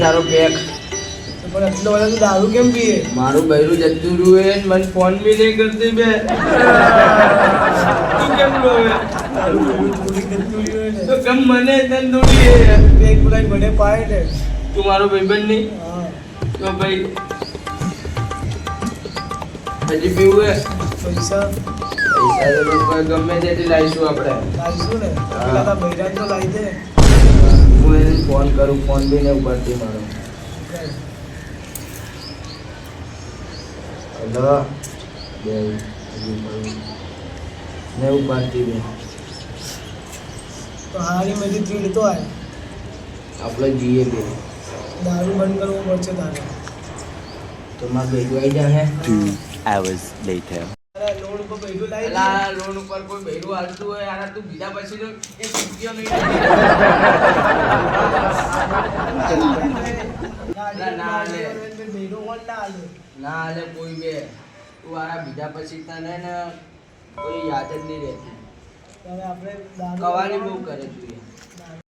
તારો પેક પણ એટલો બધા તું દારૂ કેમ પીએ? મારું બૈરું જતું રહ્યું હે મને ફોન બી નહીં કરતી બે તું કેમ રોવે? દારૂ પીવું થોડી ગતું રહ્યું ને. તો કેમ મને તને દોડી હે પેક બોલાઈ મને પાય ને. તું મારો ભાઈબંધ નહીં હા. તો ભાઈ હજી પીવું હે પૈસા પૈસા તો કોઈ ગમે તેથી લાવીશું આપણે લાવીશું ને. પેલા તારા બૈરાને તો લાવી દે. હું એને ફોન કરું ફોન બી નહીં ઉપાડતી મારો હલો બે નહીં ઉપાડતી બે તો હારી મેથી ચીડ તો આય. આપણે જઈએ બે દારૂ બંધ કરવું પડશે તારે. તો મારે ભેગું આવી જાય 2 hours later. તારા લોડ ઉપર પૈસું લાવી દે. પેલા લોન ઉપર કોઈ ભેગું હાલતું હોય યાર તું બીજા પછી તો એક રૂપિયો નહીં ના લે બૈરો કોણ ના આલે? ના લે કોઈ બે તું આરા બીજા પછી તને ને કોઈ યાદ જ નહીં રહેતી હવે આપણે દારૂ કવાની બહુ કરે તું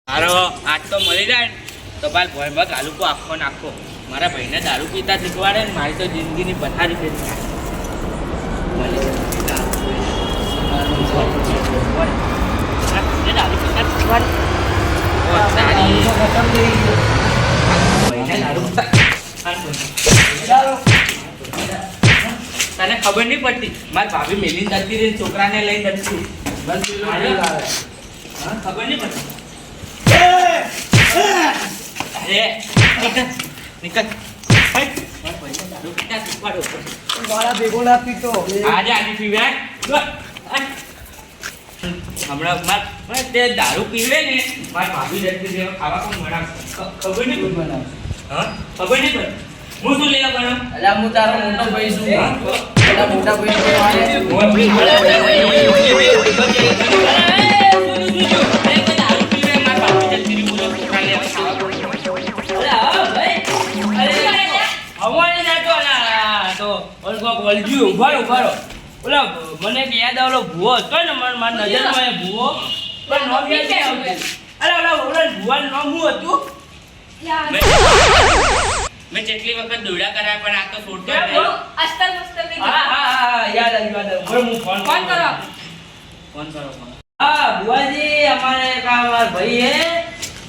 મારો આજ તો મળી જાય ને તો બાર ભોયમાં ગાલુકો આખો નાખો મારા ભાઈને દારૂ પીતા શીખવાડે ને મારી તો જિંદગીની પથારી ફેરી દારૂ પીતા શીખવાડે તને ખબર નહીં પડતી મારી ભાભી મેલીને જતી રહી છોકરાને લઈને જતી બસ પેલો ઠીક આવે હા ખબર નહીં પડતી અરે નિકલ દારૂ પીતા શીખવાડો મારા ભેગો ના પીતો. આજે આની પીવે હમણાં તે દારૂ પીવે ને મારી ભાભી જતી રહે ખાવા કોણ બનાવ ખબર નહીં કોઈ બનાવ હા ખબર નહીં પડે હું શું લેવા બનાવ અલ્યા હું તારો મોટો ભાઈ છું તારા મોટા ભાઈ મને યાદ આવેલો ભૂવો હતો ને મારી નજરમાં એ ભૂવો પણ નામ યાદ નહીં આવતું. અરે ઓલા ભૂવાનું નામ શું હતું? મેં જેટલી વખત દોડા કરાય પણ આ તો છોડતો જ નહીં. હા યાદ આવ્યું હું ફોન કરો. હા બુઆજી અમારે એક આ મારા ભાઈ હે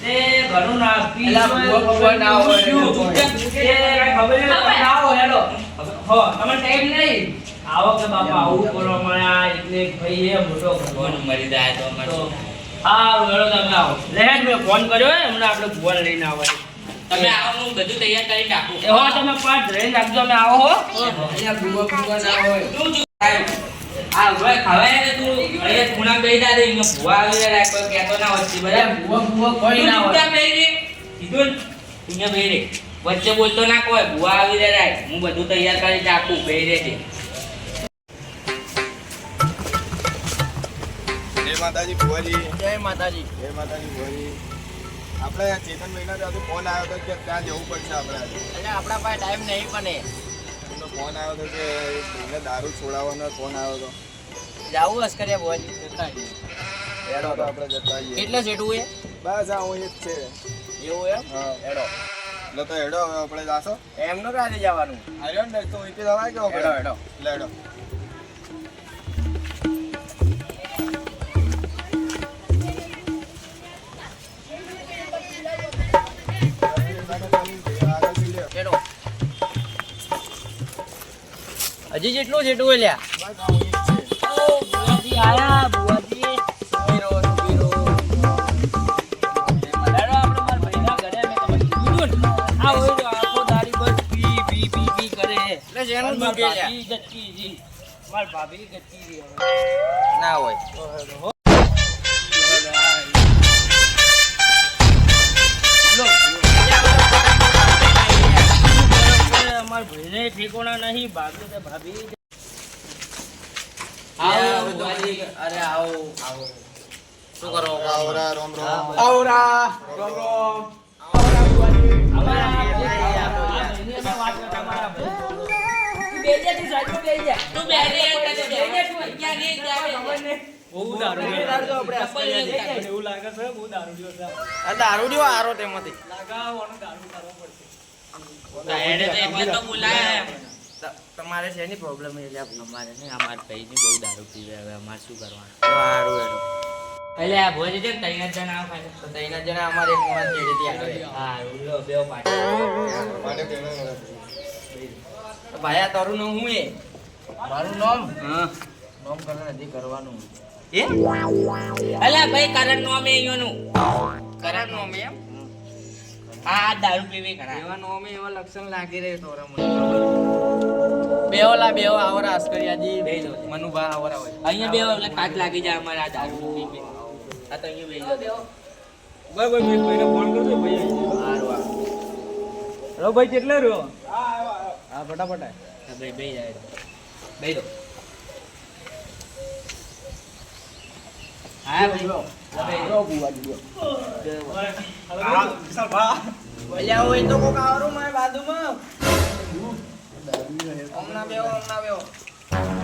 તે ઘણું ના પી એલા ભૂવા ના હોય ખબર ના હોય હેડો હો તમને ટાઈમ નહીં આવો કે બાપા આવું કરો મારા એટલે ભાઈ હે મોટો ભગવાન મરી જાય તો અમારો હા હેડો તમે આવો લેટ મેં ફોન કર્યો હે હમણાં આપણે ભગવાન લઈને આવે તમે આવો હું બધું તૈયાર કરી નાખું એ હો તમે પાટ રહી નાખજો અમે આવો હો અહીંયા ભૂવા ના હોય તું આ ભાઈ ખવાય ને તું અહીંયા ખૂણા બેહી જા દે ઇને ભૂવા આવી જાય કોઈ કહેતો ના વચ્ચે બરાબર ભૂવા કોઈ ના હોય કીધું ઇને બેહી રે વચ્ચે બોલતો ના કોઈ ભૂવા આવી જાય હું બધું તૈયાર કરી નાખું બેહી રે છે જય માતાજી ભુવાજી. જય માતાજી જય માતાજી ભુવાજી. આપણે ચેતનભાઈના ત્યાંથી ફોન આવ્યો હતો કે ત્યાં જવું પડશે આપણે આજે. એટલે આપણા પાસે ટાઈમ નહીં પણ એમનો ફોન આવ્યો હતો કે એને દારૂ છોડાવવાનો ફોન આવ્યો હતો. જાવું હસ કર્યા ભુવાજી એડો તો આપણે જતા આવીએ. કેટલે જેટલું એ બસ આ હું જ છે. એવું એમ હા એડો એટલે તો હેડો હવે આપણે જાશો. એમનું કાંઈ જવાનું આવ્યો ને તો અહીંથી જવાય કે આપણે? હેડો હેડો એટલે હેડો. હેડો હજી જેટલું જેટલું એ લ્યા બસ આ હું જ છે. બુવાજી આયા બુવાજી સુબીરો સુબીરો હેડો આપણે મારા ભાઈના ઘરે મેં તમને કીધું ને આ હોય તો આખો દાડી બસ પી પી પી પી કરે એટલે જેનું મારી દુખે લ્યા ભાભી ગટકી જી મારી ભાભી ગટકી જી હવે ના હોય અમારા ભાઈને ઠેકોણા નહીં ભાભી તો ભાભી આવો બુવાજી અરે આવો આવો શું કરો આવરા રોમ રોમ. આવરા રોમ રોમ. આવરા બુવાજી. અમારા ભાઈને વાત કરતા મારા ભાઈ તું બેજે તું સાચું બેજે તું બેજે તું ક્યાં નહીં બહુ દારૂ આપણે એવું લાગે છે બહુ દારૂ છે આ દારૂડિયો આરો તેમાંથી લાગાવવાનો દારૂ કરવો પડશે એને તો એટલે તો બોલાય તમારે શેની પ્રોબ્લેમ છે અમારે ને અમાર ભાઈની બહુ દારૂ પીવે હવે અમાર શું કરવાનું સારું એનો એટલે આ ભોજ છે તૈન જણા આવ ખાલી તો તઈના જણા અમારે એક મોણા જેડીથી આવે હા ઉલો બેવ પાટી માટે તેનો તો ભાઈ આ તારું નામ હું એ મારું નામ હા નામ કરણ નથી કરવાનું એ અલા ભાઈ કારણ નો અમે અહીંયાનું કરણ નામ એમ આ દારૂ પીવી કરા એવા નામે એવા લક્ષણ લાગી રહે તોરા મને બેઓલા બેઓ આવરા આસ્કરિયાજી બેજો મનુભા આવરા હોય અહીંયા બેવ એટલે કાચ લાગી જાય અમારે આ દારૂ પીવી આ તો અહીંયા બેજો બરાબર મેં ભાઈને ફોન કરજો ભાઈ સારું આ હેલો ભાઈ કેટલે રહ્યો હા ફટાફટ આય. ભાઈ બે જાય બેજો હા ભાઈ બોલ્યા હોય તો કોક આવરું મારે બાજુમાં ઓમના બેઓ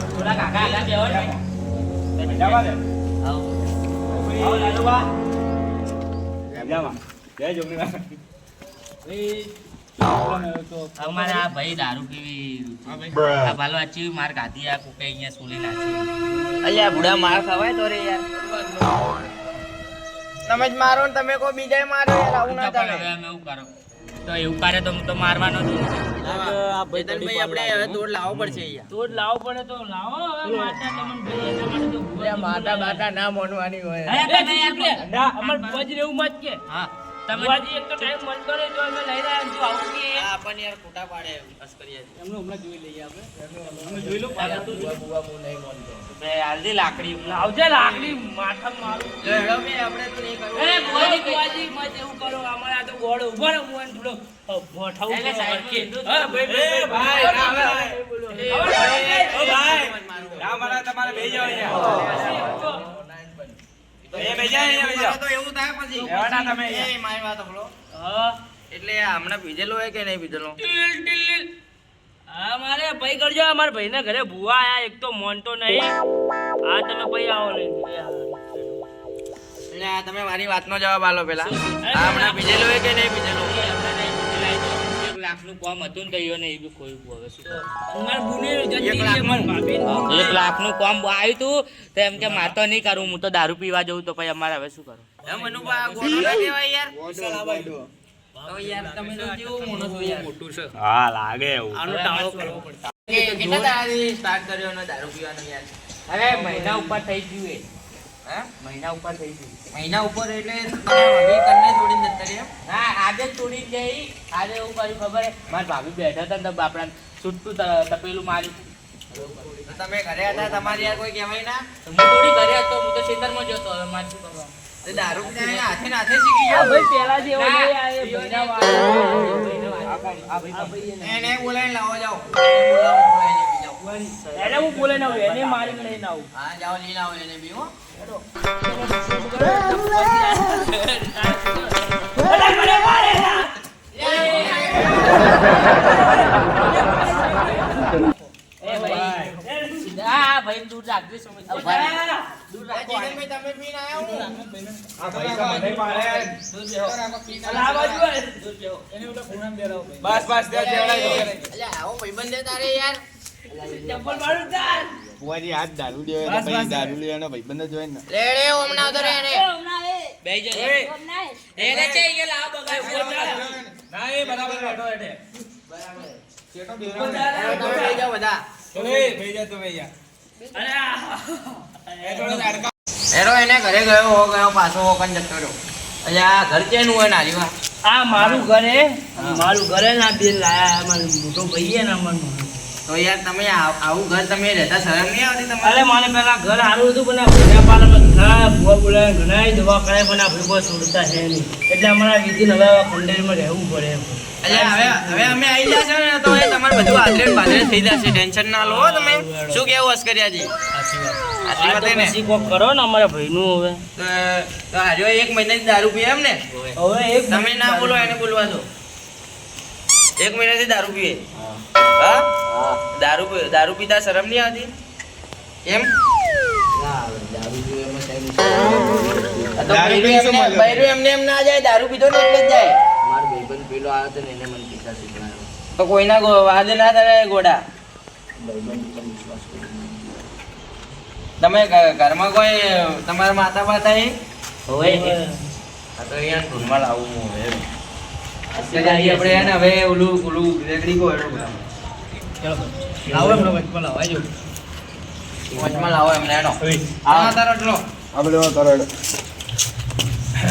થોડા કાકા આગળ બેહો ને જવા દે આવો આવો લાલુબા જવા જય જોગણીબા અમારે આ ભાઈ દારૂ પીવી આ ભાલો આચી માર ગાધી આ કોકે અહીંયા સોલી નાખી અલ્યા બુડા માર ખવાય તો રે યાર તમે જ મારો ને તમે કોઈ બીજાય મારો યાર આવું ના પણ ચાલે હવે અમે એવું કરો તો એવું કરે તો હું તો મારવાનો છું આ ભાઈ આપણે હવે દોડ લાવવો પડશે અહીંયા તો જ લાવવો પડે તો લાવો હવે માતા તમને ભાઈ એના માટે તો અલ્યા માતા બાતા ના મોનવાની હોય હે કે નહીં આપણે અમાર ભોજ રેવું મત કે હા તમે ભોજી એક તો ટાઈમ મળતો રહે જો અમે લઈ રહ્યા છું આવું કે આ આપણને યાર ખોટા પાડે અસ્કરિયા એમને હમણાં જોઈ લઈએ આપણે અમે જોઈ લો બુવા બુવા હું નહીં માનતો બે હાલદી લાકડી લાવજે લાકડી માથા મારું લે હેડો મે આપણે તો નહીં કરવું એ ભોજી મત એવું કરો અમારે આ તો ગોળ ઉભો રહો હું એને થોડો ભોઠાવું એટલે સાઈડ હા ભાઈ ભાઈ ના ઓ ભાઈ ના મારા તમારે બેહી જાવ અહીંયા એ બેહી જા અહીંયા તો એવું થાય પછી એવાના તમે એ મારી વાત સાંભળો હા એટલે આ હમણાં પીધેલો હોય કે નહીં પીધેલો ટીલ હા મારે ભાઈ કરજો અમારા ભાઈના ઘરે ભૂવા આયા એક તો મોનતો નહીં આ તમે ભાઈ આવો લઈને એટલે આ તમે મારી વાતનો જવાબ આલો પેલા આ હમણાં પીધેલો હોય કે નહીં પીધેલો લાખનું કામ હતું ને તૈયો ને એ બી ખોયું હવે શું અમાર બુને એક લાખનું કામ આવ્યું તું તો એમ કે માર તો નહીં કરું હું તો દારૂ પીવા જઉં તો પછી અમારે હવે શું કરું હે મનુભા ગોળો ના કહેવાય યાર તો યાર તમે તો કેવું મોનો છો યાર મોટું છે હા લાગે એવું આનો ટાળો કરવો પડશે કેટલા દાડાથી સ્ટાર્ટ કર્યો ને દારૂ પીવાનો યાર અરે મહિના ઉપર થઈ ગયું એ હે મહિના ઉપર થઈ ગયું મહિના ઉપર એટલે ભાભી કન્ને જોડીને જતા રહ્યા હા આજે તોડી જઈ આજે એવું કર્યું ખબર હે મારા ભાભી બેઠા હતા ને બાપડા છૂટતું તપેલું માર્યું તો તમે ઘરે હતા તમારી યાર કોઈ કહેવાય ના હું થોડી ઘરે હતો હું તો ખેતરમાં જ હતો હવે મારે શું કરવાનું તે દારૂ પીને હાથે ને હાથે શીખી ગયો ભાઈ પેલા જેવો નહીં આ એ ભાઈના વાળા એને બોલાઈને લાવો જાઓ એને બોલાવો બોલાઈને બી જાઓ એને હું બોલાઈને આવું એને મારીને લઈને આવું હા જાઓ લઈને આવો એને બી હો ભાઈ દૂર રાખજો સમજ દૂર રાખો તમે પીને આયા હું આ ભાઈ તો મને મારે બસ બસ દે જેવડાઈ દો અલ્યા આવો ભાઈબંધ દે તારે યાર ચપ્પલ મારું ચાલ ફુવાજી હાથ દારૂ લેવા બસ, ભાઈ બસ. દારૂ લેવાનો ભાઈબંધ જ હોય ને લે લે ઓમના ઉતર એને બેહી જા એને ચાઈ કે લાવ બગાય ના એ બરાબર બેઠો એટલે બરાબર ચેટો તમે લઈ જાઓ બધા ચલો એ બેહી જા તમે અહીંયા એ થોડો ઝાડકા એરો એને ઘરે ગયો પાછો હોકન જતો રહ્યો અલ્યા ઘર કેનું હોય નારીમાં આ મારું ઘરે ના બિલ લાયા અમાર મોટો ભાઈ હે ને અમાર તો યાર તમે આવું ઘર તમે રહેતા શરમ નહીં આવતી અરે તમારે મને પેલા ઘર સારું હતું પણ આ ભૂયા પાલમાં ઘણા ભૂવા બોલાય ઘણા દવા કરે પણ આ ભૂવો છોડતા છે નહીં એટલે અમારા વિધિન હવે ખંડેરીમાં રહેવું પડે એમ અલ્યા હવે અમે આવી જશે ને તો એ તમારે બધું હાજરે બાજરે થઈ જશે ટેન્શન ના લો હો તમે શું કેવું અસ્કરિયાજી સાચી વાત સાચી વાત હે ને પછી કોક કરો ને અમારા ભાઈનું હવે તો હાજો એક મહિનાથી દારૂ પીએ એમ ને હવે એક તમે ના બોલો એને બોલવા દો એક મહિનાથી દારૂ પીએ હા દારૂ પીતા શરમ નહીં આવતી એમ દારૂ પીએ આ તો દારૂ પીને શું મળ્યો? બૈરું એમને એમ ના જાય, દારૂ પીધો ને એટલે જ જાય. મારો ભાઈબંધ પેલો આવ્યો હતો ને એને મને પીતા શીખવાડ્યો. તો કોઈના વાદે ના થાય ગોડા. ભાઈબંધ પર વિશ્વાસ કર્યો. તમે ઘરમાં કોઈ તમારા માતા બાતા એ હોય આ તો અહીંયા ધૂનમાં લાવું હું હવે. અત્યારે આપણે એને હવે ઓલું રેગડી કો હેડો બધા. લાવો એમને વચમાં લાવો, આવજો. વચમાં લાવો એમને હેડો. આ તારો એટલો. આપણે એવો કરો એટલે.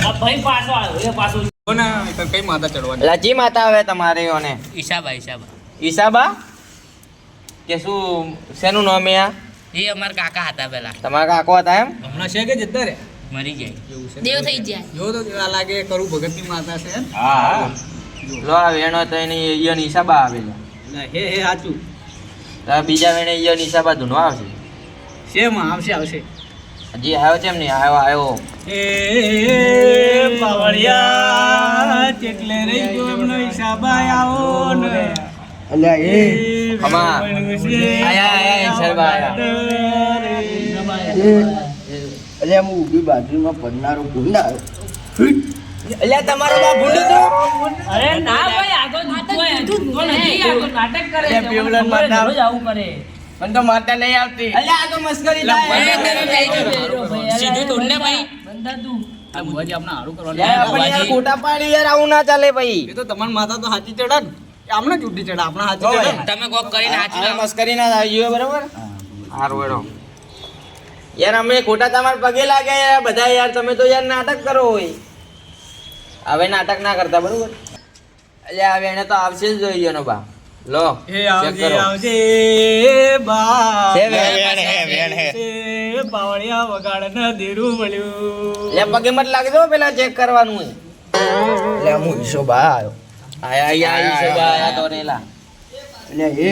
આ ભાઈ પાછો આવ્યો એ પાછો કોના કઈ માતા ચડવાની? લાચી માતા હવે તમારે ઓને ઈશાબા ઈસાબા કે શું શેનું નામ એ આ? એ અમારા કાકા હતા પેલા તમારા કાકો હતા એમ? હમણાં છે કે જતા રે મરી જાય એવું છે. દેવ થઈ જાય. જો તો આ લાગે કરું ભગતની માતા છે એમ? હા લો આ વેણો તો એની ઈયોની ઈસાબા આવેલા. ના, હે સાચું તો આ બીજા વેણે ઈયોની ઈસાબા ધૂનો આવશે. શેમાં આવશે આવશે. હજી આવ્યો છે એમ નહીં આવ્યો એ પાવળિયા ચેટલે રહી ગયો એમનો હિસાબા આવો ને અલ્યા એ આમાં આયા ઈસાબા આયા. અલ્યા હું ઊભી બાજુમાં પડનારો ભૂંડા અલ્યા તમારો બા ભૂંડું તો અરે ના ભાઈ આગળ દૂધકો નથી આગળ નાટક કરે છે પેવડન માતા. રોજ આવું કરે મને તો માતા નહીં આવતી. અલ્યા આ તો મસ્કરી થાય. સીધું તોડને ભાઈ બંધા તું આ બુવાજી આપણે હારું કરવાનું. યાર આપણે યાર ખોટા પાડી યાર આવું ના ચાલે ભાઈ. એ તો તમારી માતા તો હાચી ચડા ને આમને ચૂંટી ચડા આપણે હાચી ચડા ને. તમે કોક કરીને હાચી આ મસ્કરી ના થાય જોઈએ બરાબર. હારું હેડો. યાર અમે ખોટા તમારા પગે લાગે યાર બધા યાર તમે તો યાર નાટક કરો હોય. હવે નાટક ના કરતા બરોબર. અલ્યા હવે એને તો આવશે જ જોઈએ નો બા. લો એ check આવજે કરો. આવજે બા છે વેણ હે વેણ હે એ પાવળિયા વગાડ ને દેરું મળ્યું. લે પગે મત લાગજો પેલા ચેક કરવાનું હોય. એટલે હું ઈસો બા આવ્યો આયા આયા તો રેલા. એટલે એ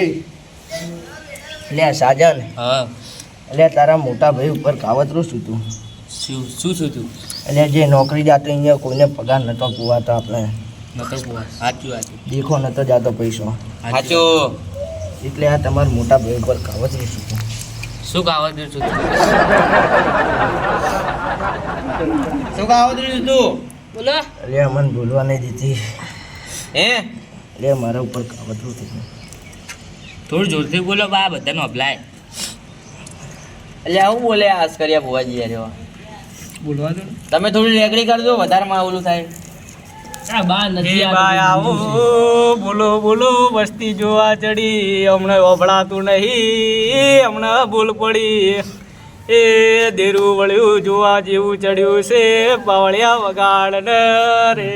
એટલે સાજન હા એટલે તારા મોટા ભાઈ ઉપર કાવતરું શું તું શું શું શું તું એટલે જે નોકરી જાતો અહીંયા કોઈને પગાર નતો પુવાતો આપણે નતો પુઆ સાચું દેખો નતો જાતો પૈસો સાચું. એટલે આ તમારા મોટા ભાઈ ઉપર કાવતરું શું તું શું કાવત છું શું કાવ તું બોલો એટલે અમને બોલવા નહીં દીધી હે એટલે મારા ઉપર કાવતરું થયું થોડું જોરથી બોલો બા બધાનો અભલાય એટલે આવું બોલે આસ કર્યા ભુવાજી યાર. બોલવા દો ને. તમે થોડી રેગડી કરજો વધારે માં ઓલું થાય. આ બા એ નથી બાય આવો બોલો બોલો વસ્તી જોવા ચડી હમણાં ઓભળાતું નહીં હમણાં ભૂલ પડી એ દેરું વળ્યું જોવા જેવું ચડ્યું છે પાવળિયા વગાડ ને રે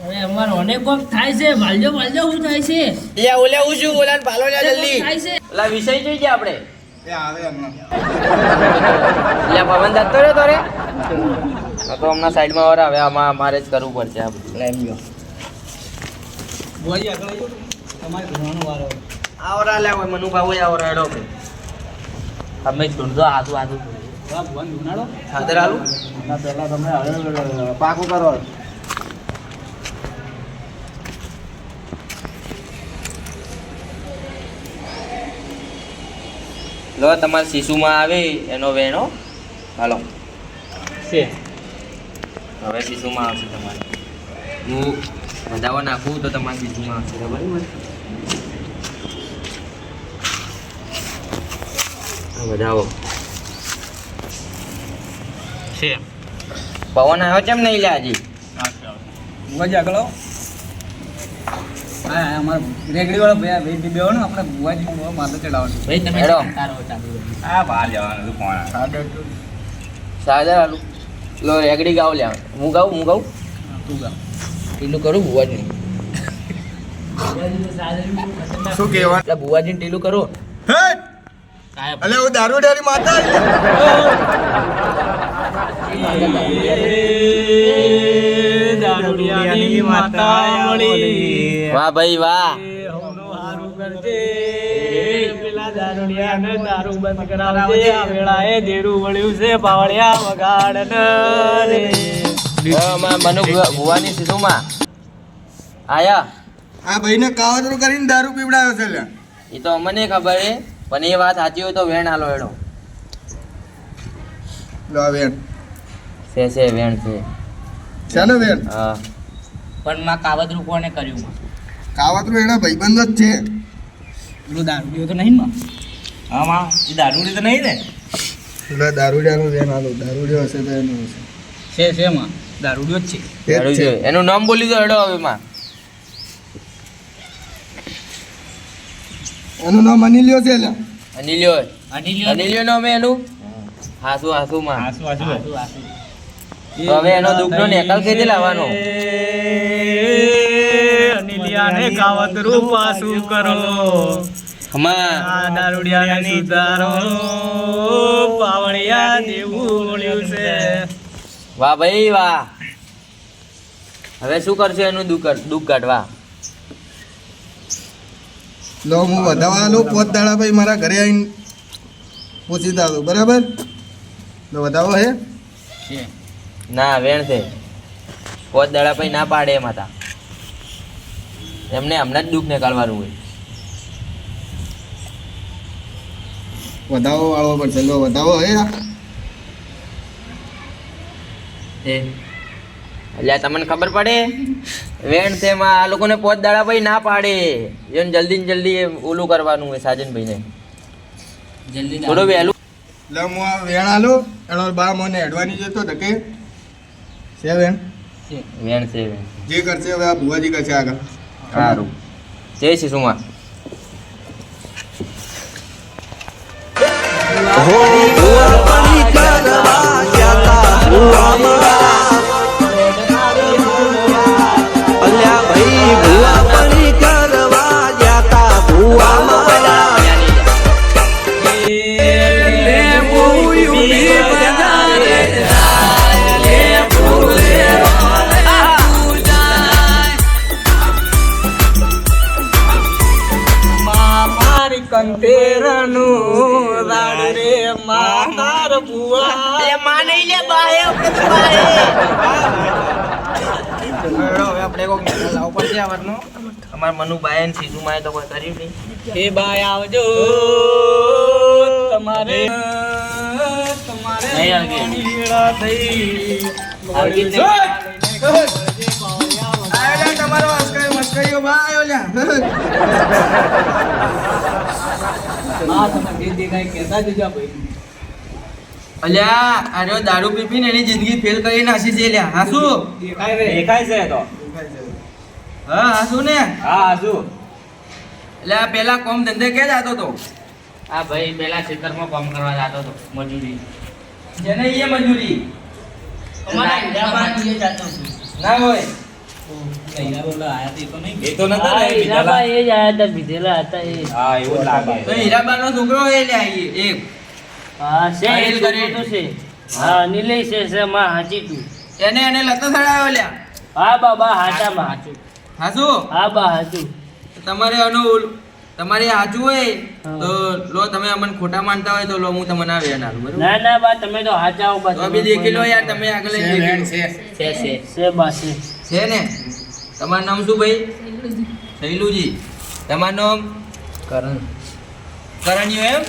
હવે અમારો અનેક કોક થાય છે વાલજો શું થાય છે યા ઓલે હું શું ઓલા પાલો લ્યા જલ્દી. થાય છે ઓલા વિષય જોઈ ગયા આપણે. એ આવે હમણાં યા પવન જતો રહ્યો તો રે. તો હમણાં સાઈડમાં વર હવે આમાં મારે જ કરવું પડશે આ બધું. એટલે એમ ગયો બુઆજી આગળ આવજો. તમારે ઘરવાનો વારો હવે. આવરા લે હોય મનુ બાબુ આવરા હેડો કે અમે ઢૂંઢો આદુ વાહ, ભગવાન ઉનાળો ખાતર આલુ. એના પહેલા તમે હવે પાકું કરો લો તમારા શીશુમાં આવે એનો વેણો હાલો છે હવે શીશુમાં આવશે તમારે. હું વધાવા નાખું તો તમારા શીશુમાં આવશે બરાબર. વધાવો છે પવન આવ્યો છે એમ નહીં લે હજી. બુઆજી આગળ આવો. હા અમારા રેગડીવાળા ભાઈ બેવાનો આપણે બુઆજી માથે ચડાવવાનું. ભાઈ તમે હેડો. તારો ચાલુ હા બહાર જવાનું હતું કોણ સાદર આલુ. લો રેગડી ગાવ લે હું ગાઉં તું ગા ટીલું કરું બુવાજી. શું કહેવાનું એટલે બુવાજીને ટીલું કરું. અલે હું દારૂ ડેરી માતા દારૂડિયાની માતા મળી વાહ ભાઈ વાહ. હવનું હારું કરજે પેલા દારૂડિયાને દારૂ બંધ કરાવજે આ વેળાએ દેરું વળ્યું છે પાવળિયા વગાડ ને રે મનુ ભુવાની શીશુમાં આયા. આ ભાઈને કાવતરું કરીને દારૂ પીવડાવ્યો છે લ્યા એ તો અમને ખબર હે પણ એ વાત સાચી હોય તો વેણ હાલો એડો. લો આ વેણ છે વેણ છે. છે ને વેણ? હા. પણ માં કાવતરું કોને કર્યું માં? કાવતરું એના ભાઈબંધ જ છે. પેલું દારૂડિયો તો નહીં માં? હા માં એ દારૂડી તો નહીં ને? એટલે દારૂડિયાનું વેણ હાલો. દારૂડિયો હશે તો એનું હશે. છે માં દારૂડિયો જ છે. એ જ છે. એનું નામ બોલી દો એડો હવે માં. એનું નામ અનિલ્યો છે એટલે. અનિલ્યો. અનિલ્યો અનિલ્યો નામ એનું. હાસુ માં. આસુ આસુ તો હવે એનો દુઃખનો નિકાલ કેથી લાવવાનો? અનિલિયાને કાવતરું પાછું કરો, હમા આ દારૂડિયાને સુધારો, પાવણિયા દેવું મળ્યું છે. વાહ ભાઈ વાહ. હવે શું કરશો એનું દુઃખ કાઢવા? લો હું વધાવા લો 5 દાડા ભાઈ મારા ઘરે આવીને પૂછી દાદો બરાબર. લો વધાવો હે ના વેણ છે. 5 દાડા પછી ના પાડે એમ હતા. એમને હમણાં જ દુઃખ નીકાળવાનું હોય. વધાવો વાળવો પડશે. લો વધાવો હે એટલે તમને ખબર પડે વેણ છે એમાં આ લોકોને 5 દાડા પછી ના પાડે. એને જલ્દી ને જલ્દી ઓલું કરવાનું હોય સાજનભાઈને. જલ્દી થોડું વહેલું. એટલે હું આ વેણ આલો એનો બા મને એડવાની જતો ધકે છે વેણ. વેણ છે વેણ. જે કરશે હવે આ ભુવાજી કરશે આગળ. સારું જય શ્રી સુમા. કંટેરનું રાડું રે માર બુઆ. એ માં નહીં લે બાહે આપણે તો બાહે. હવે આપણે કોક નિકાલ લાવવો પડશે આ વાતનો. અમાર મનુ બાય ને સીધું માય તો કોઈ કર્યું નહીં. એ બાય આવજો તમારે નહીં આવગે. લીલા થઈ આવગે જ આયો તમારો મસ્કરીઓ બા આયો લ્યા. હા તમે જે દેખાય કહેતા જજો ભાઈ. અલ્યા આર્યો દારૂ પીપીને એની જિંદગી ફેલ કરી નાખી છે લ્યા. હાસુ દેખાય રે દેખાય છે તો. હા હાસુ ને. હા શું? એટલે આ પેલા કોમ ધંધે કે જાતો તો? આ ભાઈ પેલા ખેતરમાં કામ કરવા જતો હતો મજૂરી. જેને એ મજૂરી અમારા હીરાબાન એ જતો હતો. ના હોય. એ તો નતા ને હીરાબા એ જ આયા હતા પીધેલા હતા એ. હા એવું લાગે. તો હીરાબાનો છોકરો એ લ્યા એક. હા છે હા, એ એ છોકરો કરે. તો છે. હા નિલેશ છે માં હાચી તું. એને લતો સડાયો લ્યા. હા બાબા હાચામાં હાચું. હાસુ હા બા હાચું. તમારે તમારે સાચું હોય હા. તો લો તમે અમને ખોટા માનતા હોય તો લો હું તમને આ વેણ આલું બરોબર. ના ના બા તમે તો હાચા બા. તો બી દેખી લો યાર તમે આગળ લઈ દેખી લો. છે બા છે. છે ને તમારું નામ શું ભાઈ? શૈલુજી. તમારું નામ? કરણ્યો એમ?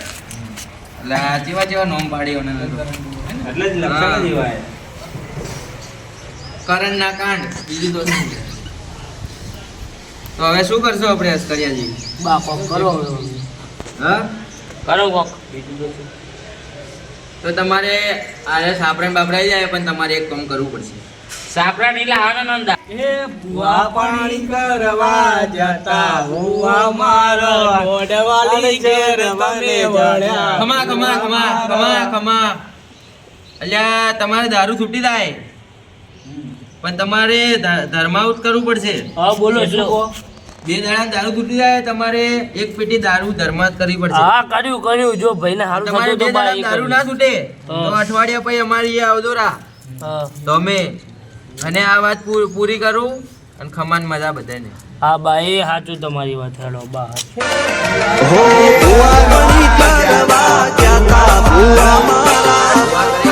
એટલે આ જેવા નામ પાડ્યો ને એટલે જ લક્ષણ જ એવા. કરણ ના કાંડ બીજું તો શું? તો હવે શું કરશો આપણે અસ્કરિયાજી? બા કોક કરો હા કરો કોક બીજું તો શું? તો તમારે આરે સાપરે બાપરાઈ જાય પણ તમારે એક કામ કરવું પડશે. સાપરા નીલા આનંદ એ બુઆ પાણી કરવા જતા બુઆ મારા મોઢવાલી ઘેર તમે વળ્યા. ખમા ખમા ખમા ખમા ખમા. અલ્યા તમારે દારૂ છૂટી જાય પણ તમારે ધર્માઉત કરવું પડશે. હા બોલો શું? 2 દાડા દારૂ છૂટી જાય તમારે એક પેટી દારૂ ધર્માત કરવી પડશે. હા કર્યું જો ભાઈને હારું તમારે થતું 2 તો બા દાડા દારૂ ના છૂટે તો અઠવાડિયા પછી અમારી અહીંયા આવજો રા. હા તો અમે અને આ વાત પૂરી કરું અને ખમાન મજા બધાને. હા બા એ સાચું તમારી વાત. હેલો બા હો ભુવા મણી કરવા જતા ભુવા મારા